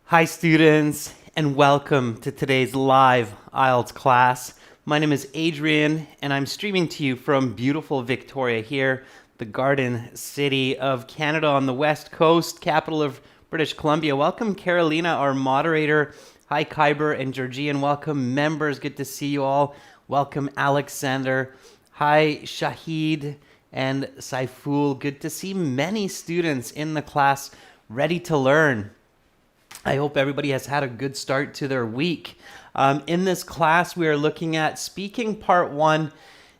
Hi students, and welcome to today's live Ielts class. My name is Adrian, and I'm streaming to you from beautiful Victoria here, the Garden City of Canada on the West Coast, capital of British Columbia. Welcome Carolina, our moderator. Hi Kyber and Georgian. Welcome members, good to see you all. Welcome Alexander. Hi Shahid and Saiful. Good to see many students in the class ready to learn. I hope everybody has had a good start to their week. In this class, we are looking at speaking part 1,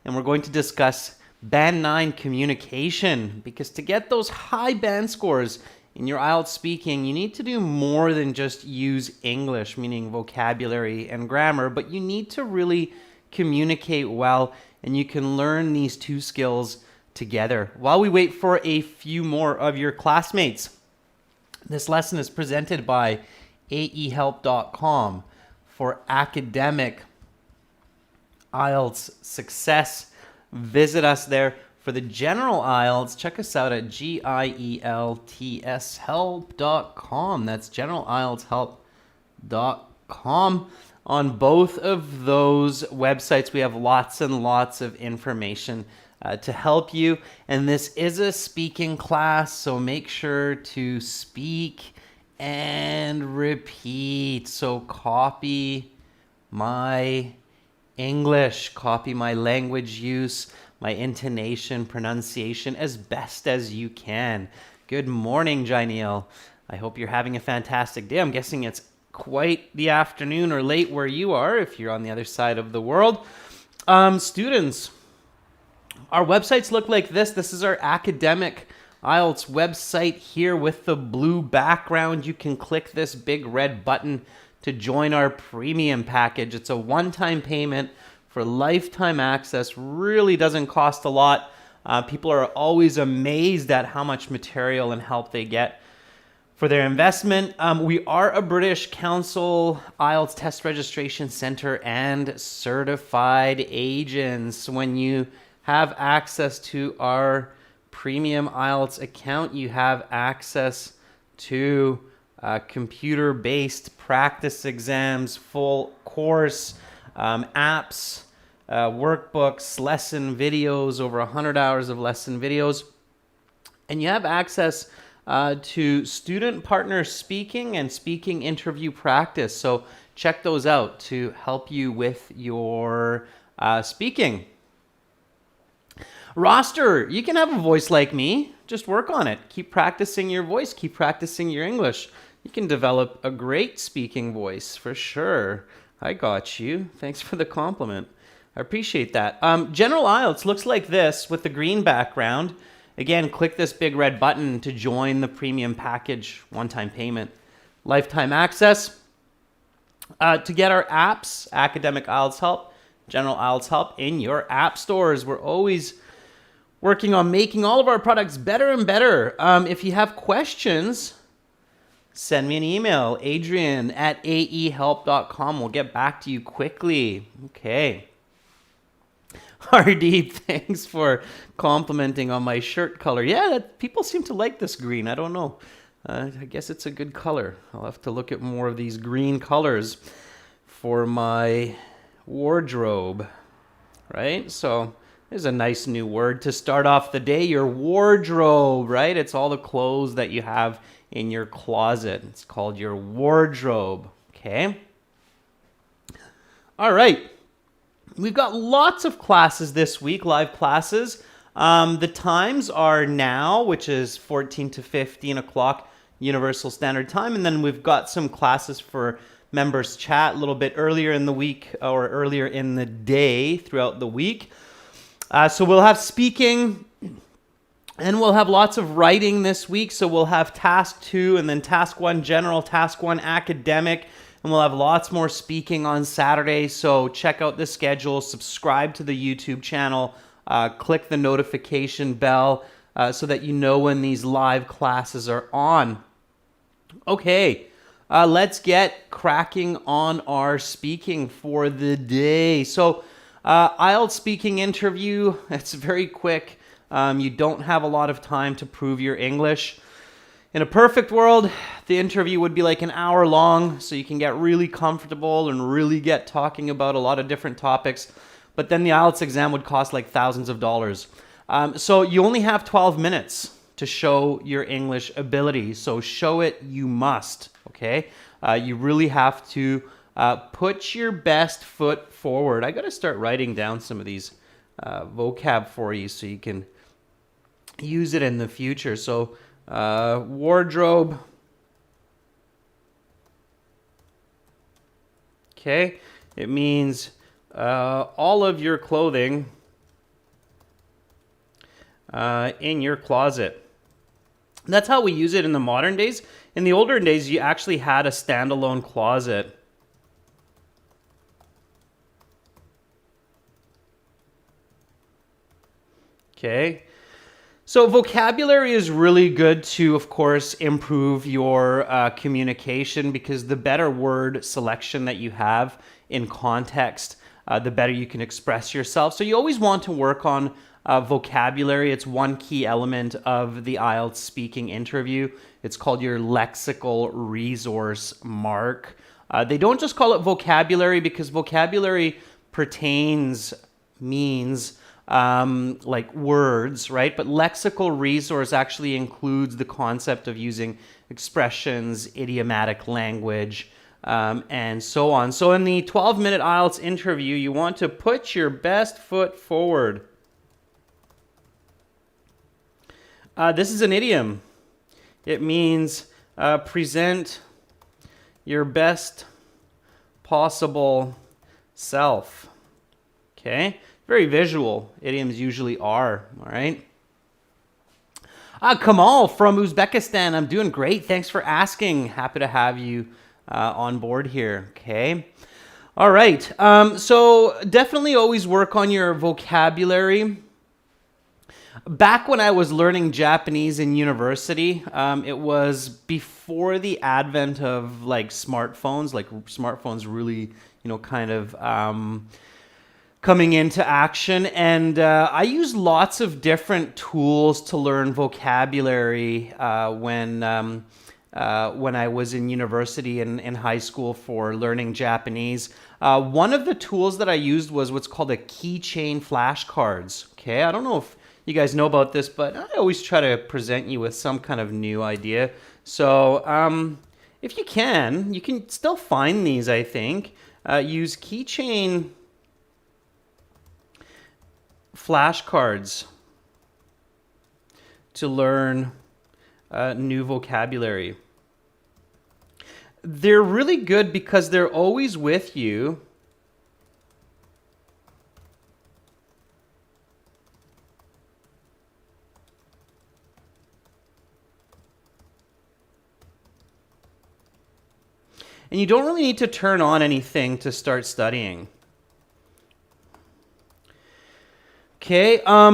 and we're going to discuss band 9 communication, because to get those high band scores in your IELTS speaking, you need to do more than just use English, meaning vocabulary and grammar, but you need to really communicate well, and you can learn these two skills together. While we wait for a few more of your classmates, this lesson is presented by aehelp.com for academic IELTS success. Visit us there. For the general IELTS, check us out at gieltshelp.com. That's generalieltshelp.com. On both of those websites, we have lots and lots of information to help you. And this is a speaking class, so make sure to speak and repeat. So copy my English, copy my language use, my intonation, pronunciation as best as you can. Good morning, Jainiel. I hope you're having a fantastic day. I'm guessing it's quite the afternoon or late where you are if you're on the other side of the world. Students, our websites look like this. This is our academic IELTS website here with the blue background. You can click this big red button to join our premium package. It's a one-time payment for lifetime access. Really doesn't cost a lot. People are always amazed at how much material and help they get for their investment. We are a British Council IELTS Test Registration Center and certified agents. When you have access to our premium IELTS account, you have access to computer-based practice exams, full course, apps, workbooks, lesson videos, over 100 hours of lesson videos. And you have access to student partner speaking and speaking interview practice. So check those out to help you with your speaking. Roster, you can have a voice like me. Just work on it. Keep practicing your voice. Keep practicing your English. You can develop a great speaking voice for sure. I got you. Thanks for the compliment. I appreciate that. General IELTS looks like this with the green background. Again, click this big red button to join the premium package, one-time payment, lifetime access. To get our apps, Academic IELTS Help, General IELTS Help in your app stores. We're always working on making all of our products better and better. If you have questions, send me an email, adrian@aehelp.com. We'll get back to you quickly. Okay. Hardeep, thanks for complimenting on my shirt color. Yeah, people seem to like this green. I don't know. I guess it's a good color. I'll have to look at more of these green colors for my wardrobe, right? So there's a nice new word to start off the day, your wardrobe, right? It's all the clothes that you have in your closet. It's called your wardrobe, okay? All right. We've got lots of classes this week, live classes. The times are now, which is 14 to 15 o'clock Universal Standard Time. And then we've got some classes for members chat a little bit earlier in the week or earlier in the day throughout the week. So we'll have speaking and we'll have lots of writing this week. So we'll have task 2 and then task 1 general, task 1 academic. And we'll have lots more speaking on Saturday. So check out the schedule, subscribe to the YouTube channel, click the notification bell so that you know when these live classes are on. Okay, let's get cracking on our speaking for the day. So IELTS speaking interview, it's very quick. You don't have a lot of time to prove your English. In a perfect world, the interview would be like an hour long, so you can get really comfortable and really get talking about a lot of different topics. But then the IELTS exam would cost like thousands of dollars. So you only have 12 minutes to show your English ability. So show it you must, okay? You really have to put your best foot forward. I got to start writing down some of these vocab for you so you can use it in the future. So wardrobe. Okay, it means all of your clothing in your closet. That's how we use it in the modern days. In the older days, you actually had a standalone closet. Okay. So vocabulary is really good to, of course, improve your communication, because the better word selection that you have in context, the better you can express yourself. So you always want to work on vocabulary. It's one key element of the IELTS speaking interview. It's called your lexical resource mark. They don't just call it vocabulary because vocabulary means like words, right? But lexical resource actually includes the concept of using expressions, idiomatic language, and so on. So in the 12-minute IELTS interview, you want to put your best foot forward. This is an idiom. It means present your best possible self. Okay? Very visual. Idioms usually are. All right? Kamal from Uzbekistan. I'm doing great. Thanks for asking. Happy to have you on board here. Okay? All right. So definitely always work on your vocabulary. Back when I was learning Japanese in university, it was before the advent of like smartphones. Like smartphones really, kind of coming into action. And I used lots of different tools to learn vocabulary when I was in university and in high school for learning Japanese. One of the tools that I used was what's called a keychain flashcards. Okay, I don't know if you guys know about this, but I always try to present you with some kind of new idea. So if you can still find these, I think. Use keychain flashcards to learn new vocabulary. They're really good because they're always with you. And you don't really need to turn on anything to start studying. Okay, a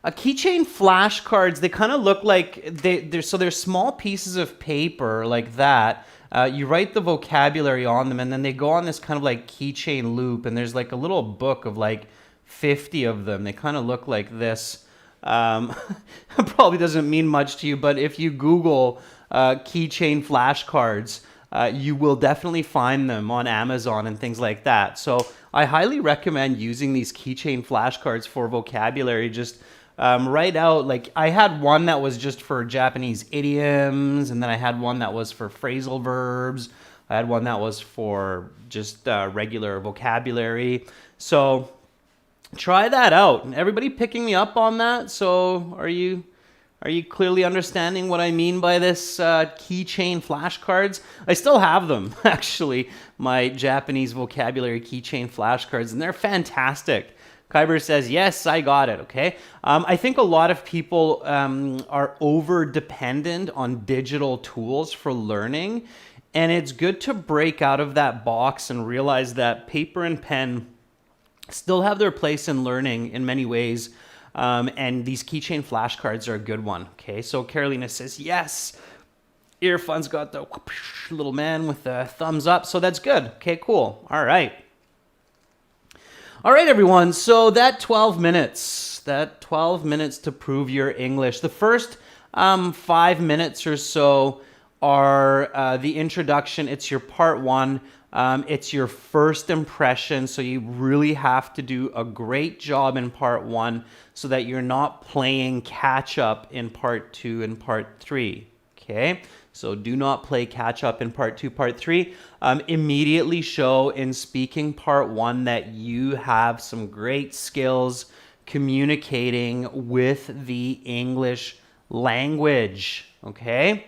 keychain flashcards, they kind of look like they're small pieces of paper like that. You write the vocabulary on them, and then they go on this kind of like keychain loop, and there's like a little book of like 50 of them. They kind of look like this. Probably doesn't mean much to you, but if you Google keychain flashcards, you will definitely find them on Amazon and things like that. So I highly recommend using these keychain flashcards for vocabulary. Just write out, like I had one that was just for Japanese idioms, and then I had one that was for phrasal verbs. I had one that was for just regular vocabulary. So try that out. Everybody picking me up on that? So are you clearly understanding what I mean by this keychain flashcards? I still have them, actually, my Japanese vocabulary keychain flashcards, and they're fantastic. Kyber says, yes, I got it, okay? I think a lot of people are over-dependent on digital tools for learning, and it's good to break out of that box and realize that paper and pen still have their place in learning in many ways. And these keychain flashcards are a good one. Okay, so Carolina says, yes, Earphone's got the little man with the thumbs up. So that's good. Okay, cool. All right. All right, everyone. So that 12 minutes to prove your English. The first 5 minutes or so are the introduction. It's your part one. It's your first impression, so you really have to do a great job in part one so that you're not playing catch up in part two and part three. Okay, so do not play catch up in part two, part three. Immediately show in speaking part one that you have some great skills communicating with the English language. Okay.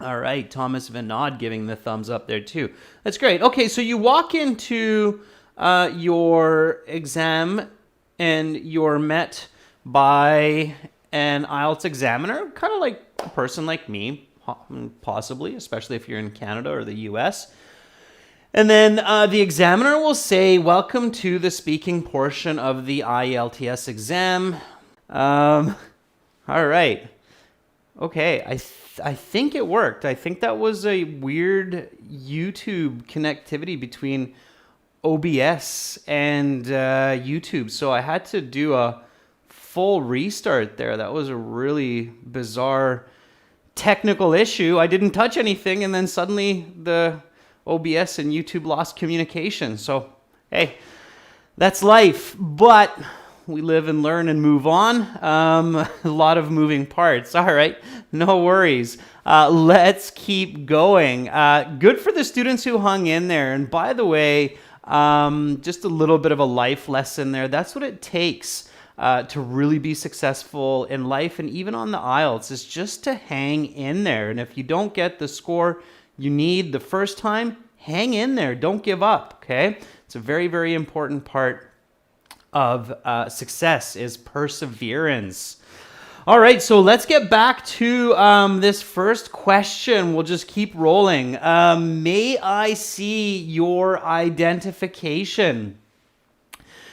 All right, Thomas Vinod giving the thumbs up there too. That's great. Okay, so you walk into your exam and you're met by an Ielts examiner, kind of like a person like me, possibly, especially if you're in Canada or the US. And then the examiner will say, welcome to the speaking portion of the IELTS exam. All right. Okay, I think it worked. I think that was a weird YouTube connectivity between OBS and YouTube. So I had to do a full restart there. That was a really bizarre technical issue. I didn't touch anything, and then suddenly the OBS and YouTube lost communication. So, hey, that's life. But we live and learn and move on. A lot of moving parts. All right, no worries. Let's keep going. Good for the students who hung in there. And by the way, just a little bit of a life lesson there. That's what it takes to really be successful in life and even on the IELTS, is just to hang in there. And if you don't get the score you need the first time, hang in there. Don't give up, okay? It's a very, very important part of success, is perseverance. All right, so let's get back to this first question. We'll just keep rolling. May I see your identification?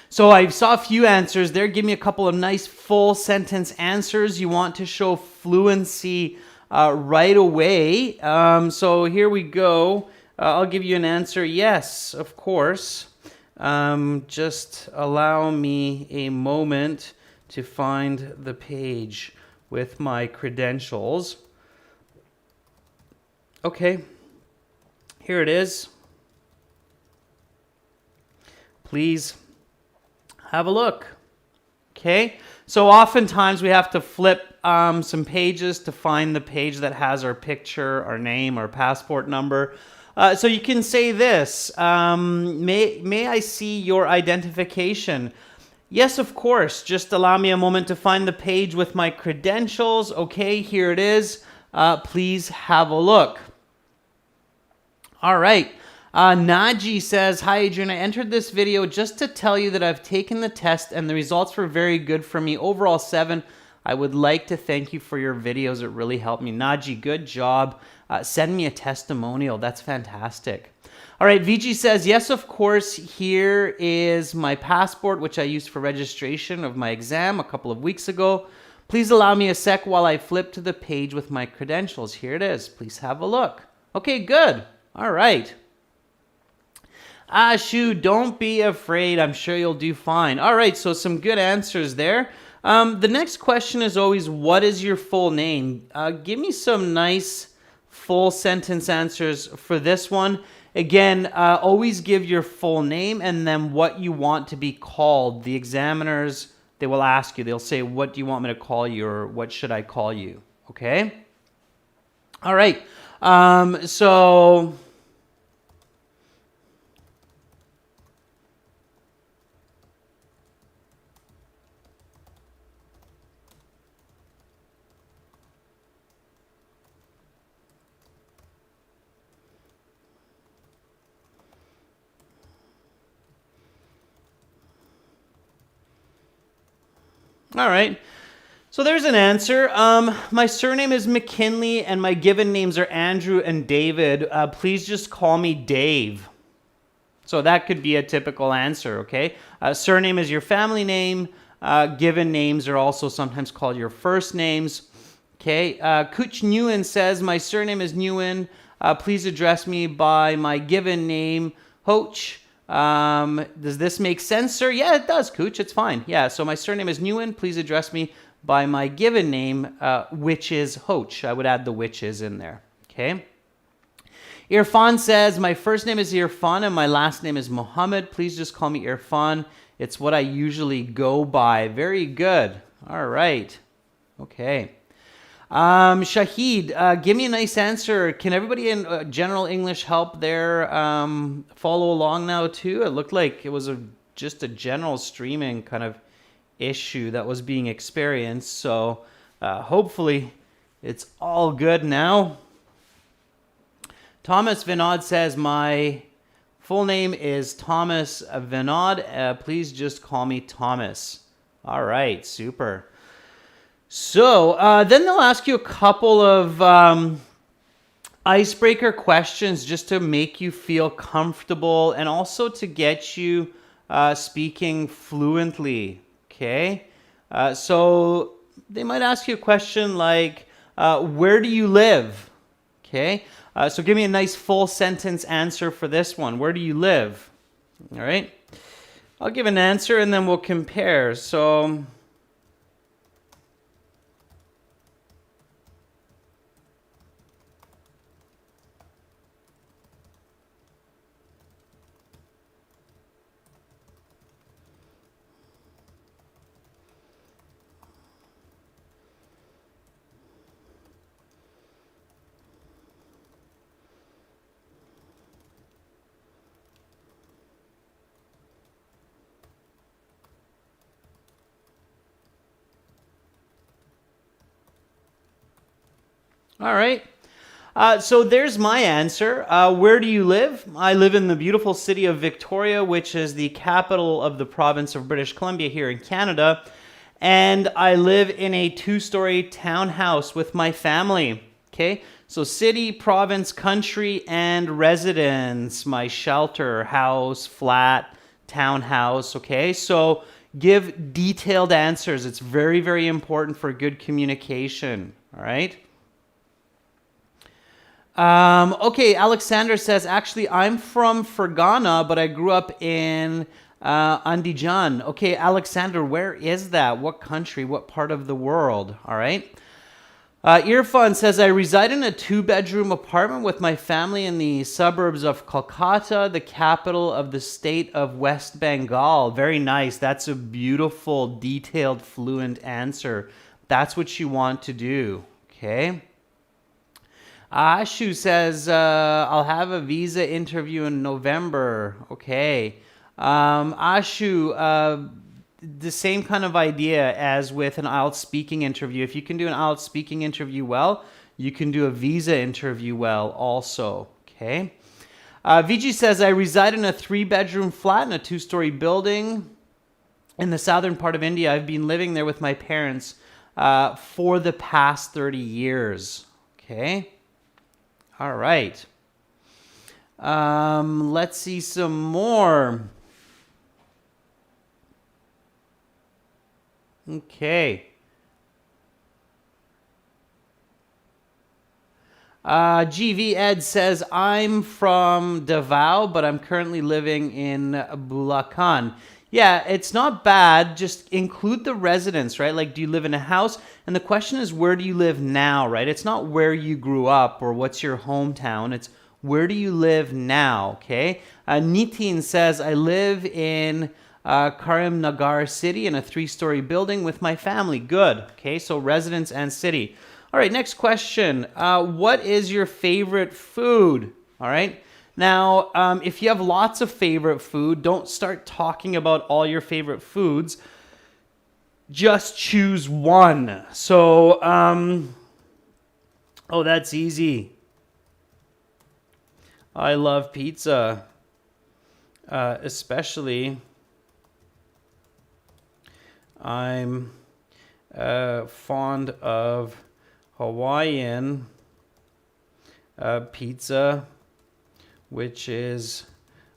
So I saw a few answers there. Give me a couple of nice full sentence answers. You want to show fluency right away. So here we go. I'll give you an answer. Yes, of course. Just allow me a moment to find the page with my credentials. Okay, here it is. Please have a look. Okay, so oftentimes we have to flip some pages to find the page that has our picture, our name, our passport number. So you can say this, may I see your identification? Yes, of course. Just allow me a moment to find the page with my credentials. Okay, here it is. Please have a look. All right. Naji says, hi, Adrian. I entered this video just to tell you that I've taken the test and the results were very good for me. Overall 7. I would like to thank you for your videos. It really helped me. Naji, good job. Send me a testimonial. That's fantastic. All right, VG says, yes, of course. Here is my passport, which I used for registration of my exam a couple of weeks ago. Please allow me a sec while I flip to the page with my credentials. Here it is. Please have a look. Okay, good. All right. Ashu, don't be afraid. I'm sure you'll do fine. All right, so some good answers there. The next question is always, what is your full name? Give me some nice full sentence answers for this one. Again, always give your full name and then what you want to be called. The examiners, they will ask you. They'll say, what do you want me to call you, or what should I call you? Okay? All right. So... All right, so there's an answer. My surname is McKinley and my given names are Andrew and David. Please just call me Dave. So that could be a typical answer, okay? Surname is your family name. Given names are also sometimes called your first names. Okay, Kuch Nguyen says, my surname is Nguyen. Please address me by my given name, Hoch. Does this make sense, sir? Yeah, it does, Cooch. It's fine. Yeah, so my surname is Nguyen. Please address me by my given name, which is Hoch. I would add the which is in there. Okay. Irfan says, my first name is Irfan and my last name is Mohammed. Please just call me Irfan. It's what I usually go by. Very good. All right. Okay. Shahid, give me a nice answer. Can everybody in general English help there follow along now too? It looked like it was just a general streaming kind of issue that was being experienced. So hopefully it's all good now. Thomas Vinod says, my full name is Thomas Vinod. Please just call me Thomas. All right, super. So then they'll ask you a couple of icebreaker questions just to make you feel comfortable and also to get you speaking fluently, okay? So they might ask you a question like, where do you live? Okay, so give me a nice full sentence answer for this one. Where do you live? All right, I'll give an answer and then we'll compare. So all right. So there's my answer. Where do you live? I live in the beautiful city of Victoria, which is the capital of the province of British Columbia here in Canada. And I live in a 2-story townhouse with my family. Okay, so city, province, country, and residence. My shelter, house, flat, townhouse. Okay, so give detailed answers. It's very, very important for good communication. All right. Okay, Alexander says, actually, I'm from Fergana, but I grew up in Andijan. Okay, Alexander, where is that? What country? What part of the world? All right. Irfan says, I reside in a 2-bedroom apartment with my family in the suburbs of Kolkata, the capital of the state of West Bengal. Very nice. That's a beautiful, detailed, fluent answer. That's what you want to do. Okay. Ashu says, I'll have a visa interview in November. Okay. Ashu, the same kind of idea as with an IELTS speaking interview. If you can do an IELTS speaking interview well, you can do a visa interview well also. Okay. Vijay says, I reside in a 3-bedroom flat in a 2-story building in the southern part of India. I've been living there with my parents for the past 30 years. Okay. All right. Let's see some more. Okay. GV Ed says, I'm from Davao, but I'm currently living in Bulacan. Yeah, it's not bad. Just include the residence, right? Like, do you live in a house? And the question is, where do you live now, right? It's not where you grew up or what's your hometown. It's where do you live now, okay? Nitin says, I live in Karimnagar city in a 3-story building with my family. Good, okay? So residence and city. All right, next question. What is your favorite food? All right. Now, if you have lots of favorite food, don't start talking about all your favorite foods. Just choose one. So, oh, that's easy. I love pizza, especially. I'm fond of Hawaiian pizza, which is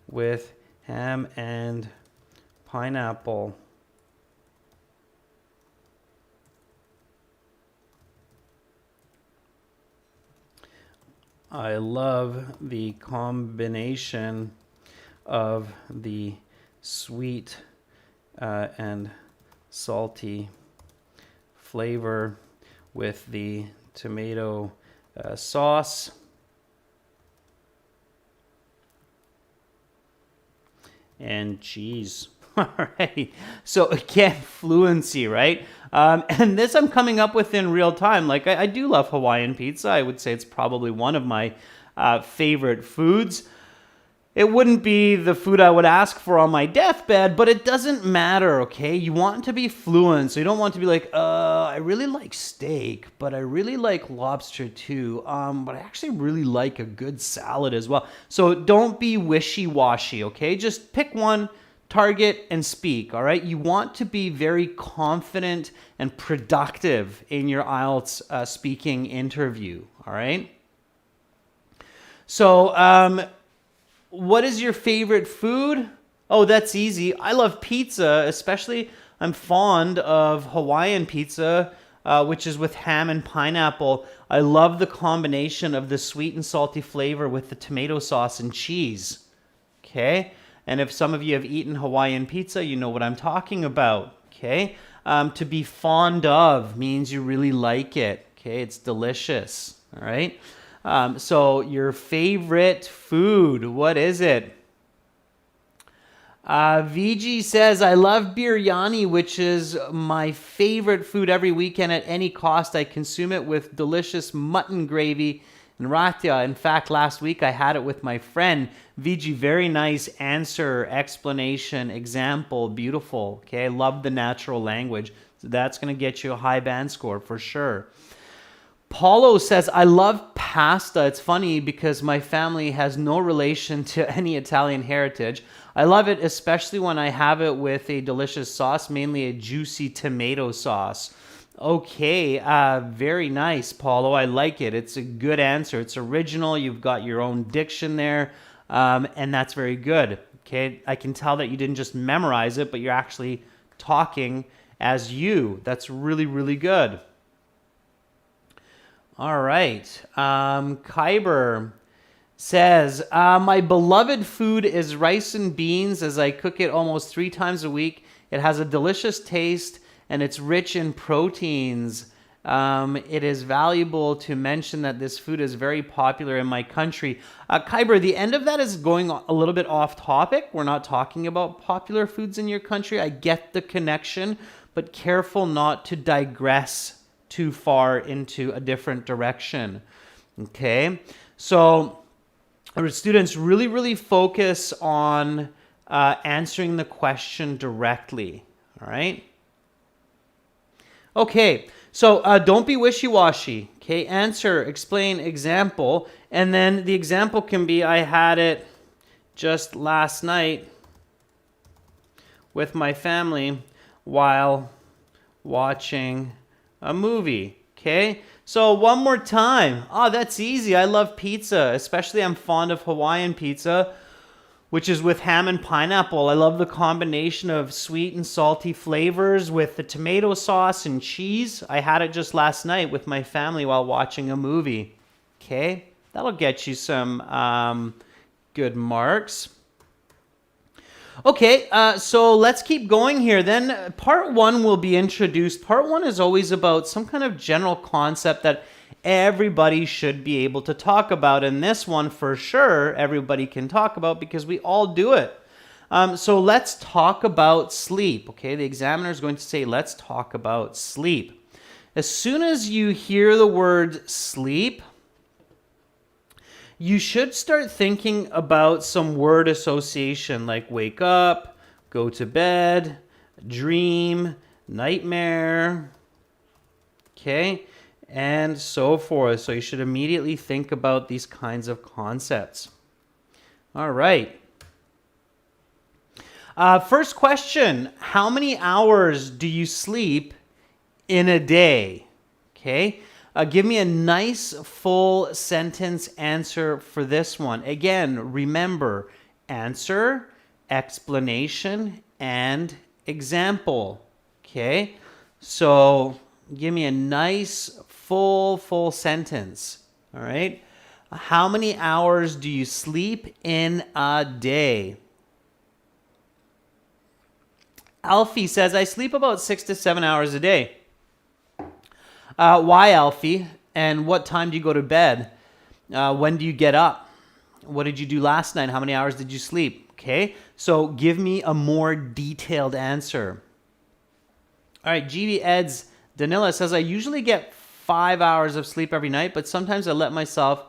with ham and pineapple. I love the combination of the sweet and salty flavor with the tomato sauce. And cheese. All right. So again, fluency, right? And this I'm coming up with in real time. Like I do love Hawaiian pizza. I would say it's probably one of my favorite foods. It wouldn't be the food I would ask for on my deathbed, but it doesn't matter, okay? You want to be fluent, so you don't want to be like, I really like steak, but I really like lobster too, but I actually really like a good salad as well. So don't be wishy-washy, okay? Just pick one, target, and speak, all right? You want to be very confident and productive in your IELTS speaking interview, all right? So, what is your favorite food? Oh, that's easy. I love pizza, especially I'm fond of Hawaiian pizza, which is with ham and pineapple. I love the combination of the sweet and salty flavor with the tomato sauce and cheese. Okay? And if some of you have eaten Hawaiian pizza, you know what I'm talking about. Okay? To be fond of means you really like it. Okay? It's delicious. All right? So your favorite food, what is it? VG says, I love biryani, which is my favorite food every weekend at any cost. I consume it with delicious mutton gravy and ratia. In fact, last week I had it with my friend. VG, very nice answer, explanation, example, beautiful. Okay, I love the natural language. So that's going to get you a high band score for sure. Paulo says, I love pasta. It's funny because my family has no relation to any Italian heritage. I love it, especially when I have it with a delicious sauce, mainly a juicy tomato sauce. Okay, very nice, Paulo. I like it. It's a good answer. It's original. You've got your own diction there, and that's very good. Okay, I can tell that you didn't just memorize it, but you're actually talking as you. That's really, really good. All right. Kyber says, my beloved food is rice and beans as I cook it almost 3 times a week. It has a delicious taste and it's rich in proteins. It is valuable to mention that this food is very popular in my country. Kyber, the end of that is going a little bit off topic. We're not talking about popular foods in your country. I get the connection, but careful not to digress too far into a different direction. Okay, so our students really focus on answering the question directly. All right. Okay, so don't be wishy-washy. Okay, answer, explain, example, and then the example can be, I had it just last night with my family while watching a movie. Okay, so one more time. Oh, that's easy. I love pizza, especially I'm fond of Hawaiian pizza, which is with ham and pineapple. I love the combination of sweet and salty flavors with the tomato sauce and cheese. I had it just last night with my family while watching a movie. Okay, that'll get you some good marks. Okay, so let's keep going here. Then part 1 will be introduced. Part 1 is always about some kind of general concept that everybody should be able to talk about. And this one, for sure, everybody can talk about because we all do it. So let's talk about sleep. Okay, the examiner is going to say, let's talk about sleep. As soon as you hear the word sleep, you should start thinking about some word association like wake up, go to bed, dream, nightmare, okay, and so forth. So you should immediately think about these kinds of concepts. All right. First question, how many hours do you sleep in a day? Okay. Give me a nice full sentence answer for this one. Again, remember, answer, explanation, and example. Okay? So give me a nice full sentence. All right? How many hours do you sleep in a day? Alfie says, I sleep about 6 to 7 hours a day. Why, Alfie? And what time do you go to bed? When do you get up? What did you do last night? How many hours did you sleep? Okay, so give me a more detailed answer. All right, GB Eds Danila says, I usually get 5 hours of sleep every night, but sometimes I let myself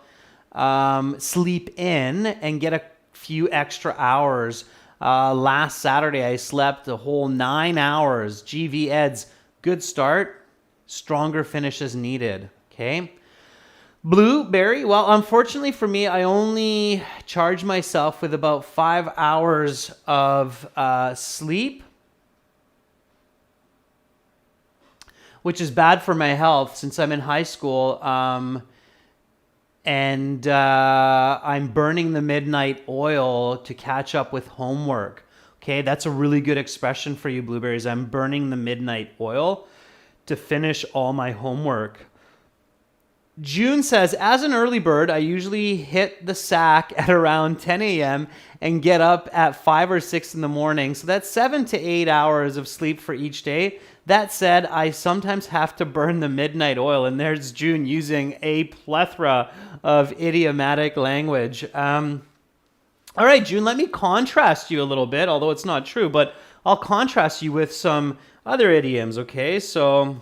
sleep in and get a few extra hours. Last Saturday, I slept a whole 9 hours. GV Eds, good start. Stronger finishes needed. Okay. Blueberry, well, unfortunately for me, I only charge myself with about 5 hours of sleep, which is bad for my health since I'm in high school. And I'm burning the midnight oil to catch up with homework. Okay, that's a really good expression for you, Blueberries. I'm burning the midnight oil to finish all my homework. June says, as an early bird, I usually hit the sack at around 10 a.m. and get up at 5 or 6 in the morning. So that's 7 to 8 hours of sleep for each day. That said, I sometimes have to burn the midnight oil. And there's June using a plethora of idiomatic language. All right, June, let me contrast you a little bit, although it's not true, but I'll contrast you with some other idioms, okay? So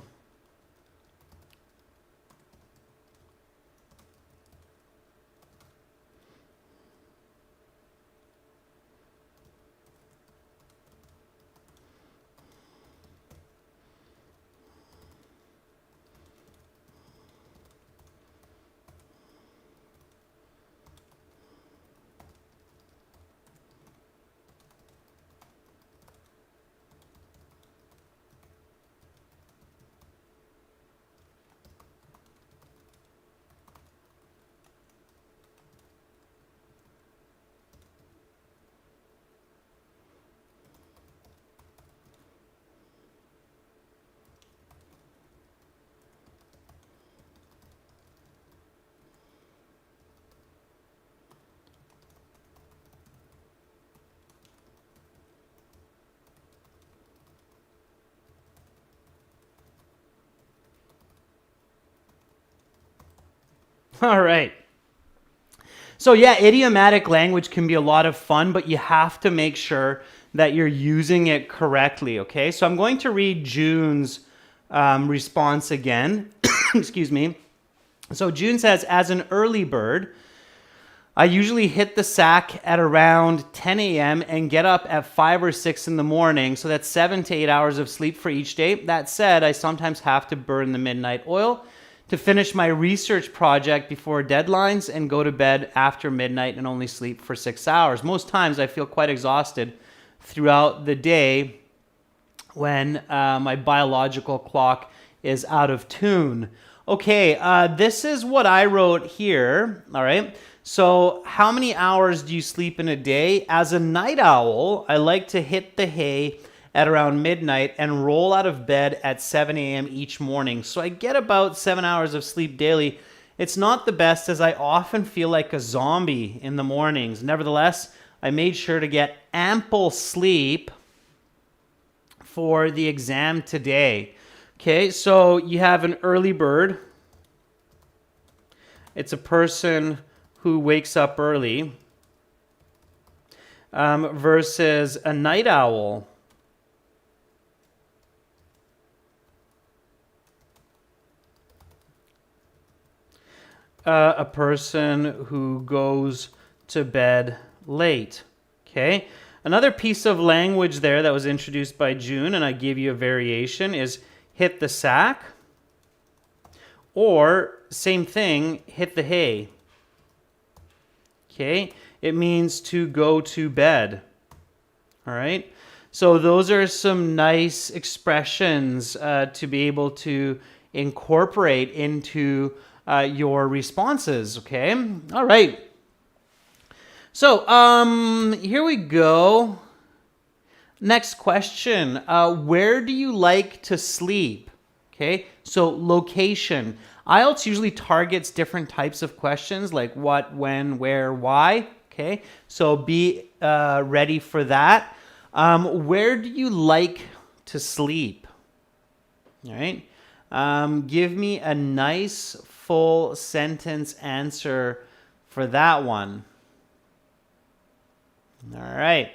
all right. So yeah, idiomatic language can be a lot of fun, but you have to make sure that you're using it correctly, okay? So I'm going to read June's response again. Excuse me. So June says, as an early bird, I usually hit the sack at around 10 a.m. and get up at 5 or 6 in the morning. So that's 7 to 8 hours of sleep for each day. That said, I sometimes have to burn the midnight oil to finish my research project before deadlines and go to bed after midnight and only sleep for 6 hours. Most times I feel quite exhausted throughout the day when my biological clock is out of tune. Okay, this is what I wrote here, all right? So how many hours do you sleep in a day? As a night owl, I like to hit the hay at around midnight and roll out of bed at 7 a.m. each morning. So I get about 7 hours of sleep daily. It's not the best as I often feel like a zombie in the mornings. Nevertheless, I made sure to get ample sleep for the exam today. Okay, so you have an early bird. It's a person who wakes up early versus a night owl. A person who goes to bed late. Okay. Another piece of language there that was introduced by June, and I gave you a variation, is hit the sack, or same thing, hit the hay. Okay. It means to go to bed. All right. So those are some nice expressions to be able to incorporate into your responses, okay? All right. So, here we go. Next question. Where do you like to sleep? Okay, so location. IELTS usually targets different types of questions like what, when, where, why. Okay, so be ready for that. Where do you like to sleep? All right. Give me a nice full sentence answer for that one. All right.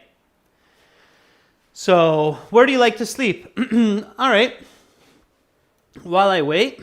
So, where do you like to sleep? All right. While I wait.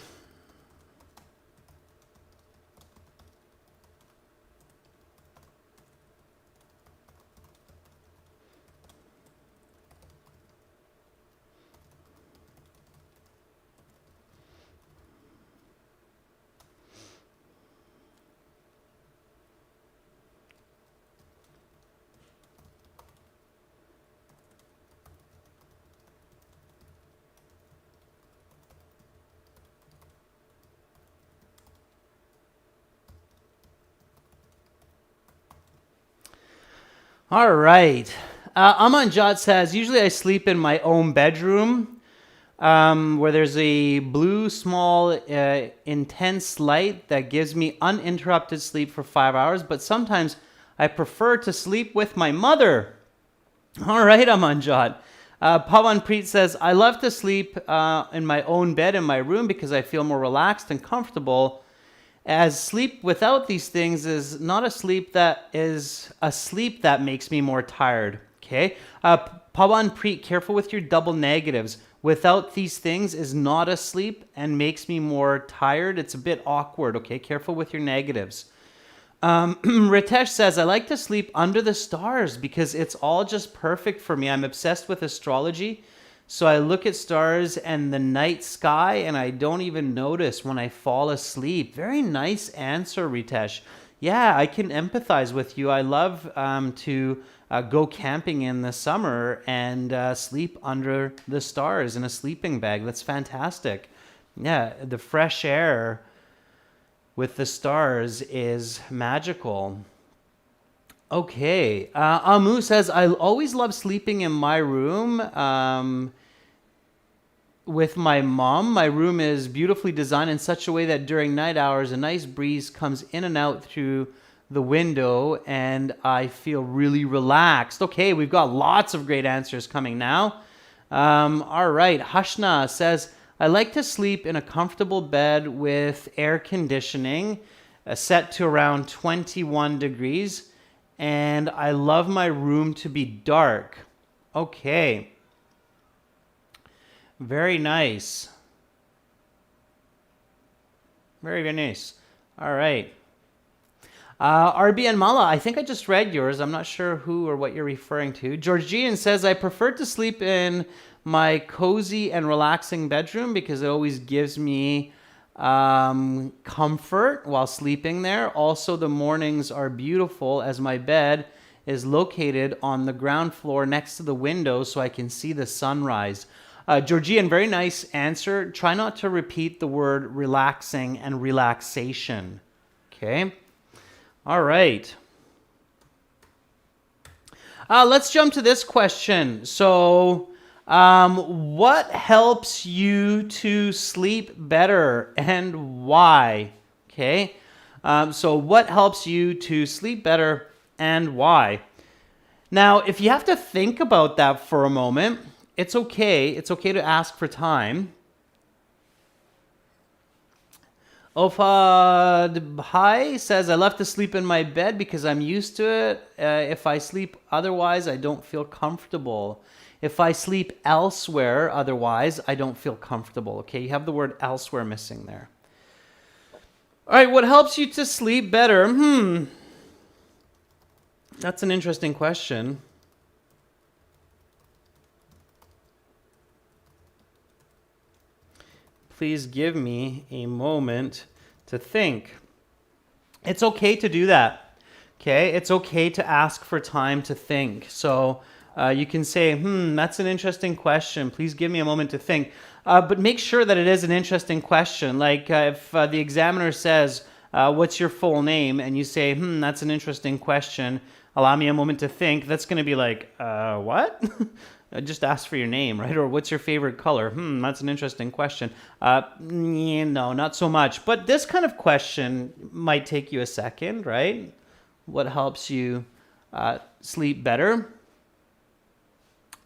All right. Amanjot says, usually I sleep in my own bedroom where there's a blue, small, intense light that gives me uninterrupted sleep for 5 hours, but sometimes I prefer to sleep with my mother. All right, Amanjot. Pawanpreet says, I love to sleep in my own bed in my room because I feel more relaxed and comfortable, as sleep without these things is not a sleep that is a sleep that makes me more tired. Okay. Pawanpreet, careful with your double negatives. Without these things is not a sleep and makes me more tired. It's a bit awkward. Okay. Careful with your negatives. Ritesh says, I like to sleep under the stars because it's all just perfect for me. I'm obsessed with astrology. So I look at stars and the night sky and I don't even notice when I fall asleep. Very nice answer, Ritesh. Yeah, I can empathize with you. I love to go camping in the summer and sleep under the stars in a sleeping bag. That's fantastic. Yeah, the fresh air with the stars is magical. Okay. Amu says, I always love sleeping in my room with my mom. My room is beautifully designed in such a way that during night hours, a nice breeze comes in and out through the window and I feel really relaxed. Okay, we've got lots of great answers coming now. All right. Hashna says, I like to sleep in a comfortable bed with air conditioning set to around 21 degrees. And I love my room to be dark. Okay. Very nice. Very, very nice. All right. RB and Mala, I think I just read yours. I'm not sure who or what you're referring to. Georgian says, I prefer to sleep in my cozy and relaxing bedroom because it always gives me comfort while sleeping there. Also, the mornings are beautiful as my bed is located on the ground floor next to the window so I can see the sunrise. Georgian, very nice answer. Try not to repeat the word relaxing and relaxation. Okay. All right. Let's jump to this question. So, what helps you to sleep better and why? Okay. So what helps you to sleep better and why? Now, if you have to think about that for a moment, it's okay. It's okay to ask for time. Ofad says, I love to sleep in my bed because I'm used to it. If I sleep otherwise, I don't feel comfortable. If I sleep elsewhere, otherwise, I don't feel comfortable. Okay, you have the word elsewhere missing there. All right, what helps you to sleep better? That's an interesting question. Please give me a moment to think. It's okay to do that. Okay, it's okay to ask for time to think. So you can say, that's an interesting question. Please give me a moment to think. But make sure that it is an interesting question. Like if the examiner says, what's your full name? And you say, that's an interesting question. Allow me a moment to think. That's going to be like, what? Just ask for your name, right? Or what's your favorite color? That's an interesting question. No, not so much. But this kind of question might take you a second, right? What helps you sleep better?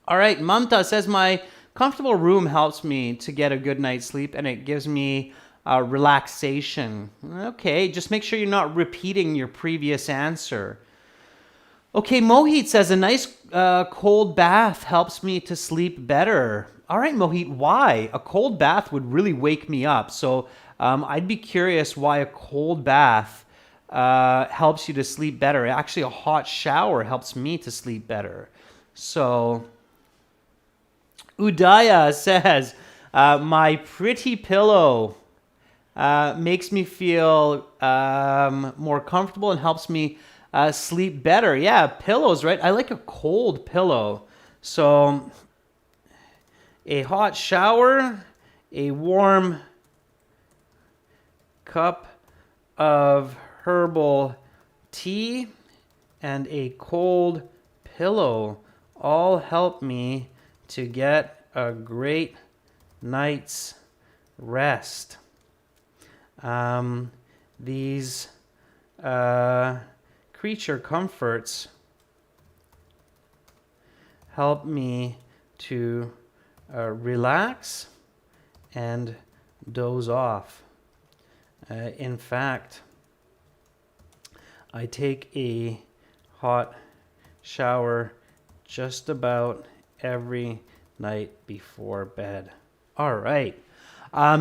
All right, Mamta says my comfortable room helps me to get a good night's sleep and it gives me relaxation. Okay, just make sure you're not repeating your previous answer. Okay, Mohit says a nice cold bath helps me to sleep better. All right, Mohit, why? A cold bath would really wake me up. So I'd be curious why a cold bath helps you to sleep better. Actually, a hot shower helps me to sleep better. So Udaya says, my pretty pillow makes me feel more comfortable and helps me sleep better. Yeah, pillows, right? I like a cold pillow. So a hot shower, a warm cup of herbal tea, and a cold pillow all help me to get a great night's rest. These creature comforts help me to relax and doze off. In fact, I take a hot shower just about every night before bed. All right.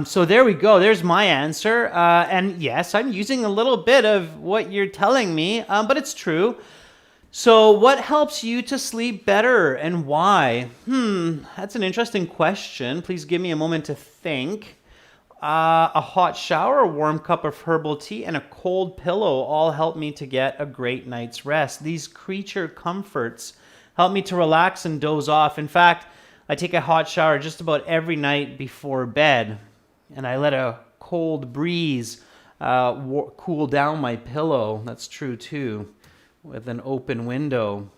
So there we go. There's my answer. And yes, I'm using a little bit of what you're telling me, but it's true. So what helps you to sleep better and why? That's an interesting question. Please give me a moment to think. A hot shower, a warm cup of herbal tea, and a cold pillow all help me to get a great night's rest. These creature comforts help me to relax and doze off. In fact, I take a hot shower just about every night before bed, and I let a cold breeze cool down my pillow. That's true too, with an open window.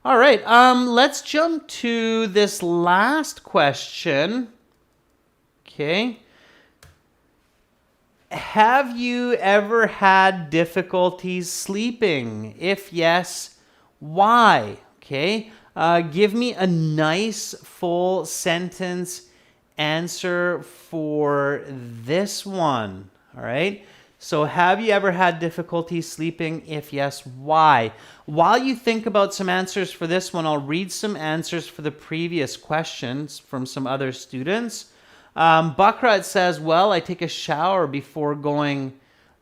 All right, let's jump to this last question. Okay. Have you ever had difficulties sleeping? If yes, why? Okay. Give me a nice full sentence answer for this one. All right. So have you ever had difficulty sleeping? If yes, why? While you think about some answers for this one, I'll read some answers for the previous questions from some other students. Bakrat says, well, I take a shower before going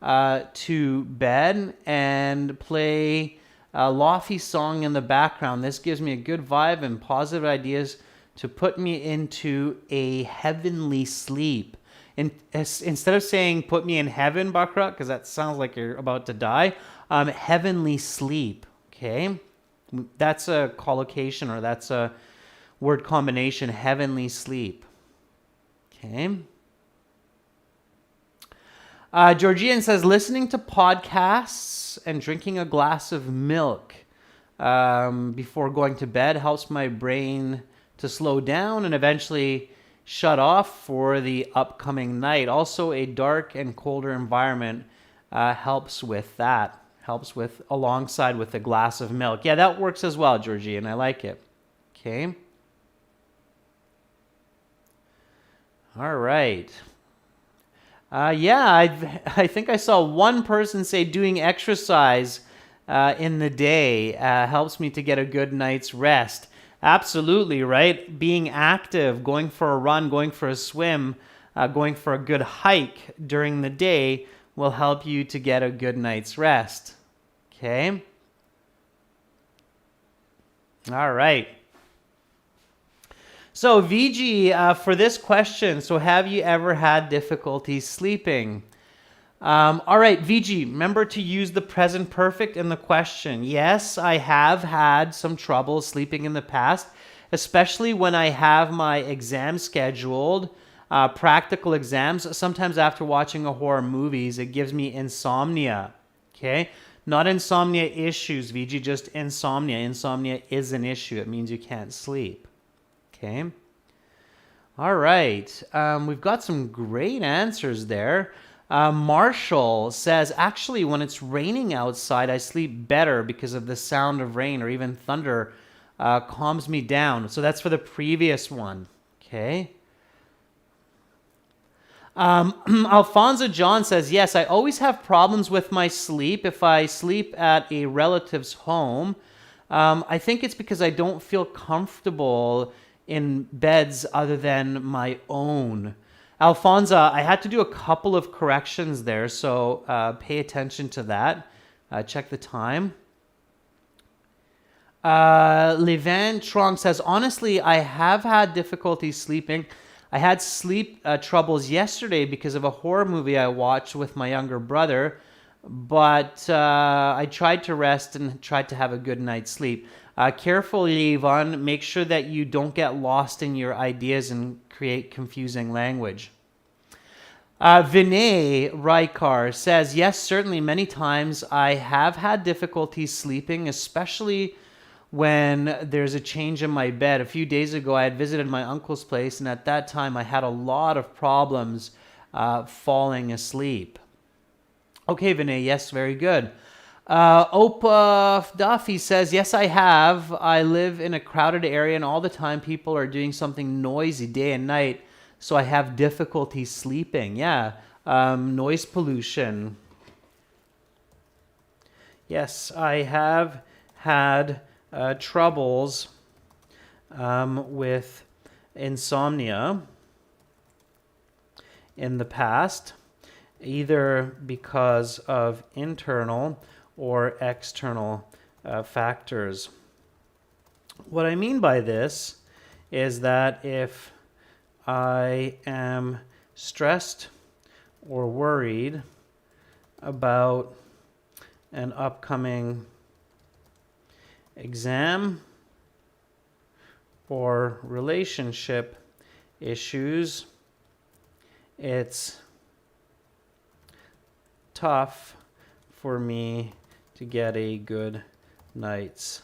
to bed and play a lofi song in the background. This gives me a good vibe and positive ideas to put me into a heavenly sleep. Instead of saying put me in heaven, Bakrat, because that sounds like you're about to die, heavenly sleep, okay? That's a collocation, or that's a word combination, heavenly sleep. Okay. Georgian says, listening to podcasts and drinking a glass of milk before going to bed helps my brain to slow down and eventually shut off for the upcoming night. Also, a dark and colder environment helps with that. Helps with alongside with a glass of milk. Yeah, that works as well, Georgian. I like it. Okay. All right. I think I saw one person say doing exercise in the day helps me to get a good night's rest. Absolutely, right? Being active, going for a run, going for a swim, going for a good hike during the day will help you to get a good night's rest. Okay? All right. So VG, for this question, so have you ever had difficulty sleeping? All right, VG, remember to use the present perfect in the question. Yes, I have had some trouble sleeping in the past, especially when I have my exam scheduled, practical exams. Sometimes after watching a horror movies, it gives me insomnia, okay? Not insomnia issues, VG, just insomnia. Insomnia is an issue. It means you can't sleep. Okay. All right. We've got some great answers there. Marshall says, actually, when it's raining outside, I sleep better because of the sound of rain or even thunder calms me down. So that's for the previous one. Okay. Alfonso John says, yes, I always have problems with my sleep if I sleep at a relative's home. I think it's because I don't feel comfortable in beds other than my own. Alfonso, I had to do a couple of corrections there, so pay attention to that. Check the time. Levan Trong says, honestly, I have had difficulty sleeping. I had sleep troubles yesterday because of a horror movie I watched with my younger brother, but I tried to rest and tried to have a good night's sleep. Carefully, Yvonne, make sure that you don't get lost in your ideas and create confusing language. Vinay Raikar says, yes, certainly many times I have had difficulty sleeping, especially when there's a change in my bed. A few days ago, I had visited my uncle's place, and at that time, I had a lot of problems falling asleep. Okay, Vinay, yes, very good. Opa Duffy says, yes, I have. I live in a crowded area, and all the time people are doing something noisy day and night, so I have difficulty sleeping. Yeah, noise pollution. Yes, I have had troubles with insomnia in the past, either because of internal or external factors. What I mean by this is that if I am stressed or worried about an upcoming exam or relationship issues, it's tough for me to get a good night's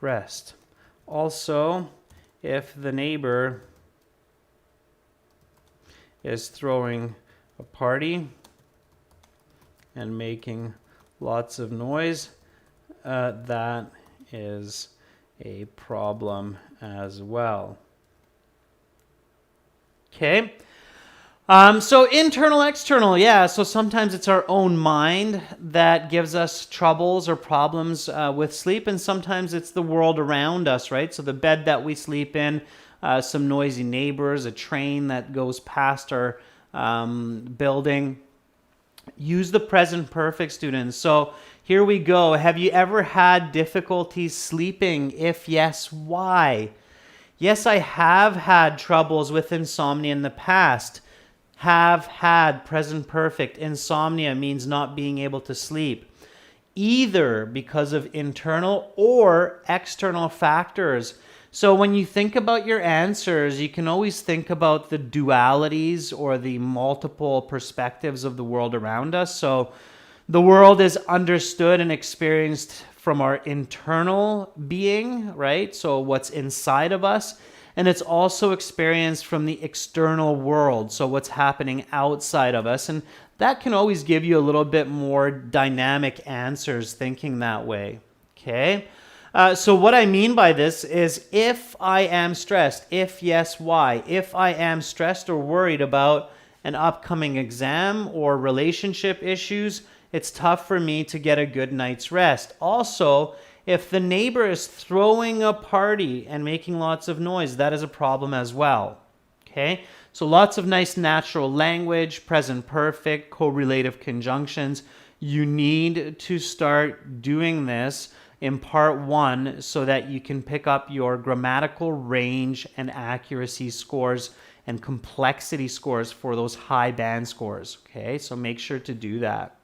rest. Also, if the neighbor is throwing a party and making lots of noise, that is a problem as well. Okay. So internal, external, yeah. So sometimes it's our own mind that gives us troubles or problems with sleep, and sometimes it's the world around us, right? So the bed that we sleep in, some noisy neighbors, a train that goes past our building. Use the present perfect, students. So here we go. Have you ever had difficulty sleeping? If yes, why? Yes, I have had troubles with insomnia in the past. Have had, present perfect. Insomnia means not being able to sleep, either because of internal or external factors. So when you think about your answers, you can always think about the dualities or the multiple perspectives of the world around us. So the world is understood and experienced from our internal being, right? So what's inside of us. And it's also experienced from the external world. So what's happening outside of us. And that can always give you a little bit more dynamic answers thinking that way. Okay. So what I mean by this is, if I am stressed, if yes, why? If I am stressed or worried about an upcoming exam or relationship issues, it's tough for me to get a good night's rest. Also, if the neighbor is throwing a party and making lots of noise, that is a problem as well. Okay? So lots of nice natural language, present perfect, correlative conjunctions. You need to start doing this in part 1 so that you can pick up your grammatical range and accuracy scores and complexity scores for those high band scores. Okay, so make sure to do that.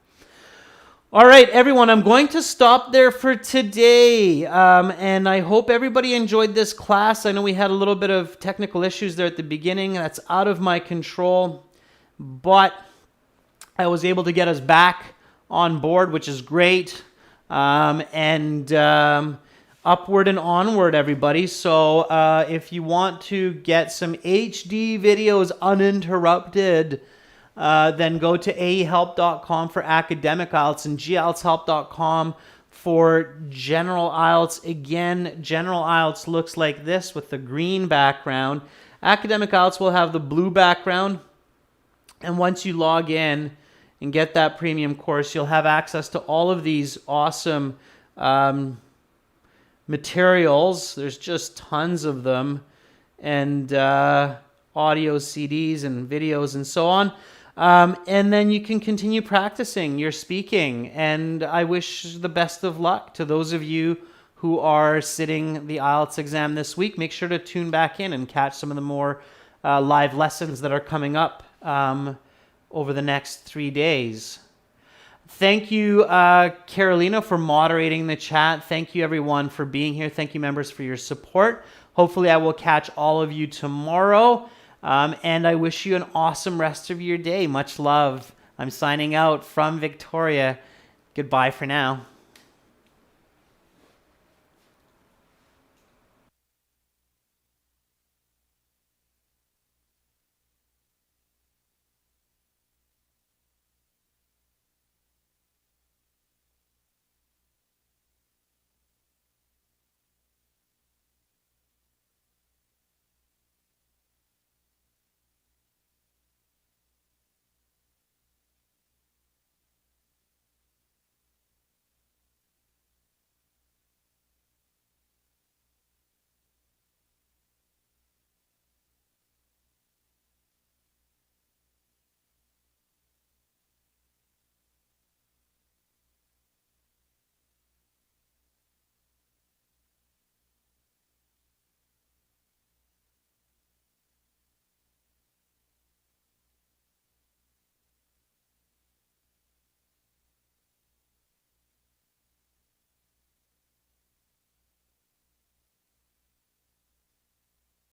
All right, everyone, I'm going to stop there for today. And I hope everybody enjoyed this class. I know we had a little bit of technical issues there at the beginning. That's out of my control. But I was able to get us back on board, which is great. Upward and onward, everybody. So if you want to get some HD videos uninterrupted, then go to ahelp.com for academic IELTS and gltshelp.com for general IELTS. Again, general IELTS looks like this with the green background. Academic IELTS will have the blue background. And once you log in and get that premium course, you'll have access to all of these awesome materials. There's just tons of them, and audio CDs and videos and so on. And then you can continue practicing your speaking. And I wish the best of luck to those of you who are sitting the IELTS exam this week. Make sure to tune back in and catch some of the more live lessons that are coming up over the next 3 days. Thank you, Carolina, for moderating the chat. Thank you, everyone, for being here. Thank you, members, for your support. Hopefully, I will catch all of you tomorrow. And I wish you an awesome rest of your day. Much love. I'm signing out from Victoria. Goodbye for now.